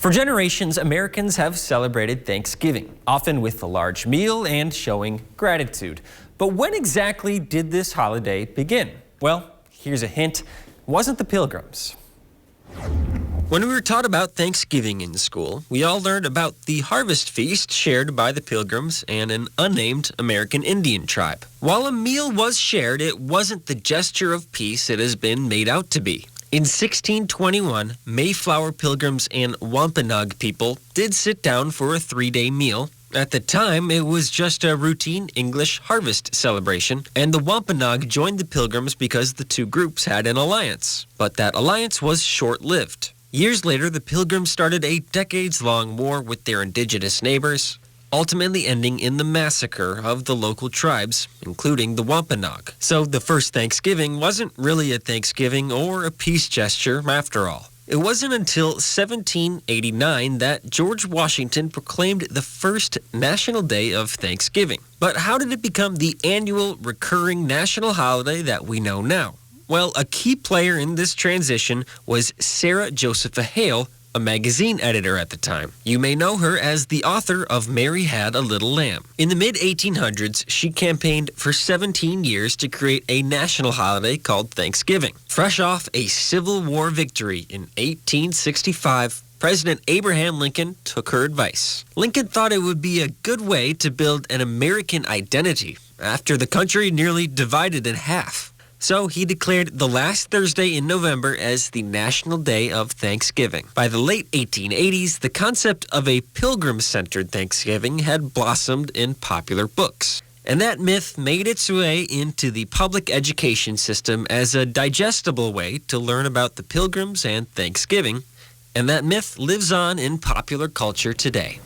For generations, Americans have celebrated Thanksgiving, often with a large meal and showing gratitude. But when exactly did this holiday begin? Well, here's a hint. It wasn't the Pilgrims. When we were taught about Thanksgiving in school, we all learned about the harvest feast shared by the Pilgrims and an unnamed American Indian tribe. While a meal was shared, it wasn't the gesture of peace it has been made out to be. In 1621, Mayflower Pilgrims and Wampanoag people did sit down for a 3-day meal. At the time, it was just a routine English harvest celebration, and the Wampanoag joined the Pilgrims because the two groups had an alliance. But that alliance was short-lived. Years later, the Pilgrims started a decades-long war with their indigenous neighbors, ultimately ending in the massacre of the local tribes, including the Wampanoag. So the first Thanksgiving wasn't really a Thanksgiving or a peace gesture after all. It wasn't until 1789 that George Washington proclaimed the first National Day of Thanksgiving. But how did it become the annual recurring national holiday that we know now? Well, a key player in this transition was Sarah Josepha Hale, a magazine editor at the time. You may know her as the author of Mary Had a Little Lamb. In the mid-1800s, she campaigned for 17 years to create a national holiday called Thanksgiving. Fresh off a Civil War victory in 1865, President Abraham Lincoln took her advice. Lincoln thought it would be a good way to build an American identity after the country nearly divided in half. So he declared the last Thursday in November as the National Day of Thanksgiving. By the late 1880s, the concept of a pilgrim-centered Thanksgiving had blossomed in popular books. And that myth made its way into the public education system as a digestible way to learn about the Pilgrims and Thanksgiving. And that myth lives on in popular culture today.